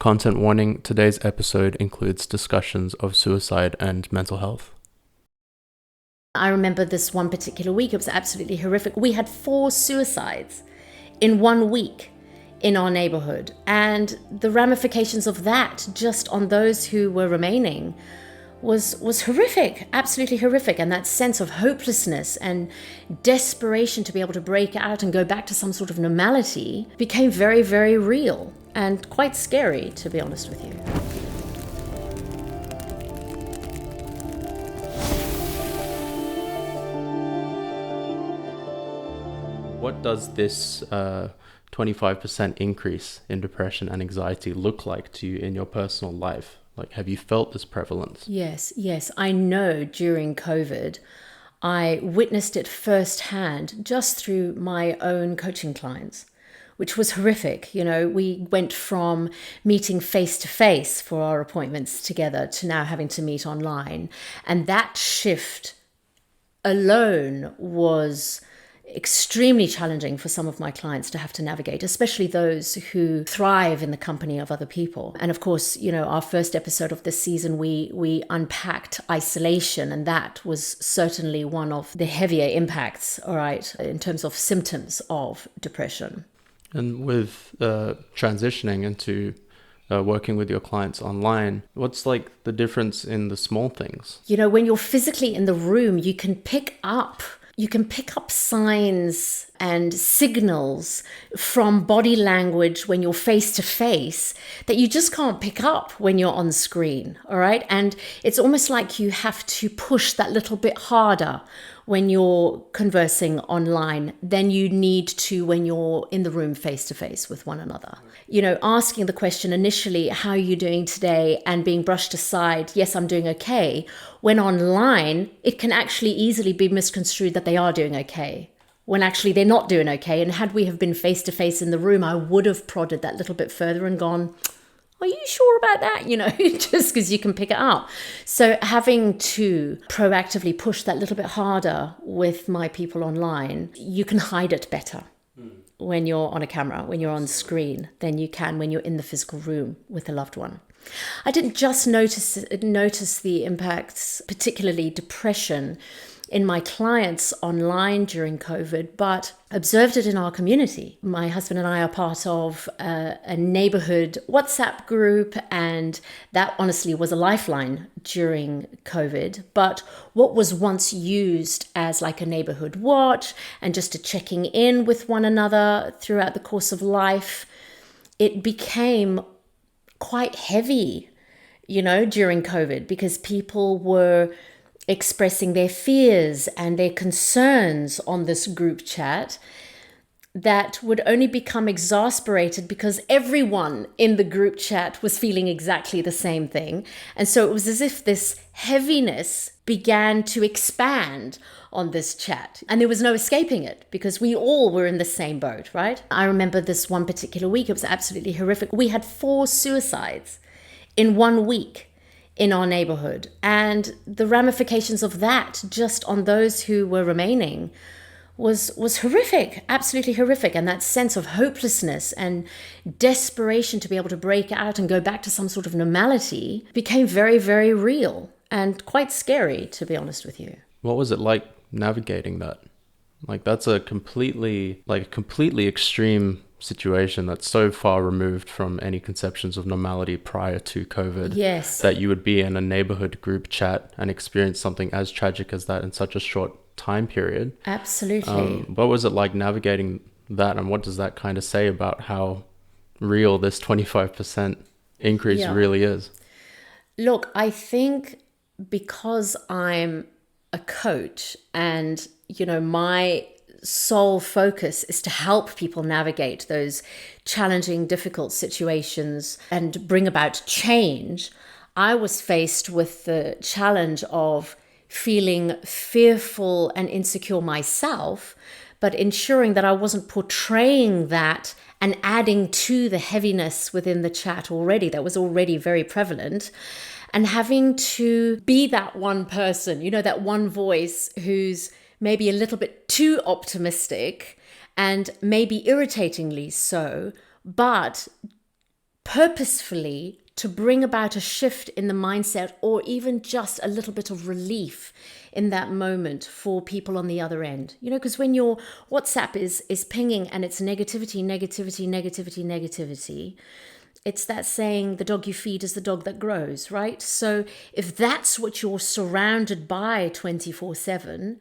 Content warning, today's episode includes discussions of suicide and mental health. I remember this one particular week, it was absolutely horrific. We had 4 suicides in 1 week in our neighborhood. And the ramifications of that just on those who were remaining was horrific, absolutely horrific. And that sense of hopelessness and desperation to be able to break out and go back to some sort of normality became very, very real and quite scary, to be honest with you. What does this 25% increase in depression and anxiety look like to you in your personal life? Like, have you felt this prevalence? Yes. I know during COVID, I witnessed it firsthand just through my own coaching clients, which was horrific. You know, we went from meeting face to face for our appointments together to now having to meet online. And that shift alone was extremely challenging for some of my clients to have to navigate, especially those who thrive in the company of other people. And of course, you know, our first episode of this season, we unpacked isolation, and that was certainly one of the heavier impacts, all right, in terms of symptoms of depression. And with transitioning into working with your clients online, what's like the difference in the small things? You know, when you're physically in the room, you can pick up signs and signals from body language when you're face to face that you just can't pick up when you're on screen, all right? And it's almost like you have to push that little bit harder when you're conversing online than you need to when you're in the room face to face with one another. You know, asking the question initially, how are you doing today? And being brushed aside, yes, I'm doing okay. When online, it can actually easily be misconstrued that they are doing okay, when actually they're not doing okay. And had we have been face to face in the room, I would have prodded that little bit further and gone, are you sure about that? You know, just because you can pick it up. So having to proactively push that little bit harder with my people online, you can hide it better when you're on a camera, when you're on screen, than you can when you're in the physical room with a loved one. I didn't just notice the impacts, particularly depression, in my clients online during COVID, but observed it in our community. My husband and I are part of a neighborhood WhatsApp group, and that honestly was a lifeline during COVID. But what was once used as like a neighborhood watch and just a checking in with one another throughout the course of life, it became quite heavy, you know, during COVID, because people were expressing their fears and their concerns on this group chat that would only become exasperated because everyone in the group chat was feeling exactly the same thing. And so it was as if this heaviness began to expand on this chat, and there was no escaping it because we all were in the same boat, right? I remember this one particular week, it was absolutely horrific. We had 4 suicides in 1 week in our neighborhood, and the ramifications of that just on those who were remaining was horrific, absolutely horrific. And that sense of hopelessness and desperation to be able to break out and go back to some sort of normality became very, very real and quite scary, to be honest with you. What was it like navigating that? Like, that's a completely extreme situation that's so far removed from any conceptions of normality prior to COVID. Yes. That you would be in a neighborhood group chat and experience something as tragic as that in such a short time period. Absolutely. What was it like navigating that, and what does that kind of say about how real this 25% increase really is? Look, I think because I'm a coach and, you know, my sole focus is to help people navigate those challenging, difficult situations and bring about change, I was faced with the challenge of feeling fearful and insecure myself, but ensuring that I wasn't portraying that and adding to the heaviness within the chat already that was already very prevalent, and having to be that one person, you know, that one voice who's maybe a little bit too optimistic and maybe irritatingly so, but purposefully to bring about a shift in the mindset, or even just a little bit of relief in that moment for people on the other end. Because when your WhatsApp is pinging and it's negativity, negativity, negativity, negativity, it's that saying, the dog you feed is the dog that grows, right? So if that's what you're surrounded by 24/7,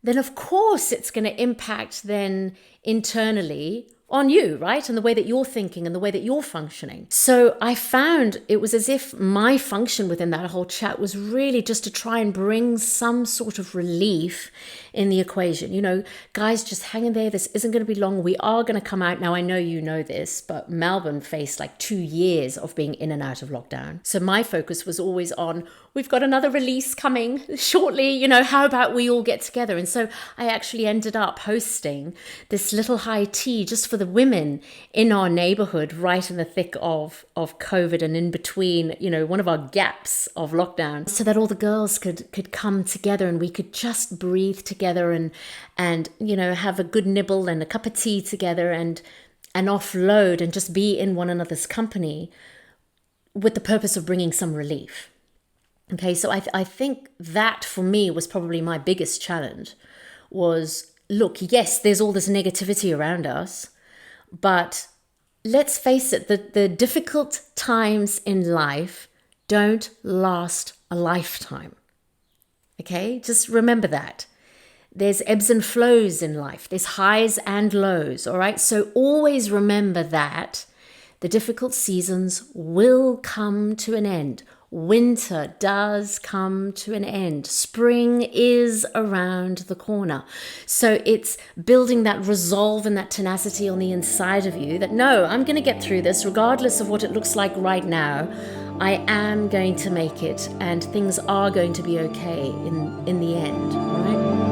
then of course it's going to impact then internally on you, right? And the way that you're thinking and the way that you're functioning. So I found it was as if my function within that whole chat was really just to try and bring some sort of relief in the equation. Guys, just hang in there. This isn't going to be long. We are going to come out. Now, I know you know this, but Melbourne faced like 2 years of being in and out of lockdown. So my focus was always on, we've got another release coming shortly. How about we all get together? And so I actually ended up hosting this little high tea just for the women in our neighborhood, right in the thick of COVID and in between, one of our gaps of lockdown, so that all the girls could come together and we could just breathe together and have a good nibble and a cup of tea together and offload and just be in one another's company with the purpose of bringing some relief. Okay, so I think that for me was probably my biggest challenge was, look, yes, there's all this negativity around us, but let's face it, the difficult times in life don't last a lifetime. Okay, just remember that. There's ebbs and flows in life. There's highs and lows, all right? So always remember that the difficult seasons will come to an end. Winter does come to an end. Spring is around the corner. So it's building that resolve and that tenacity on the inside of you that, no, I'm going to get through this regardless of what it looks like right now. I am going to make it and things are going to be okay in the end, all right?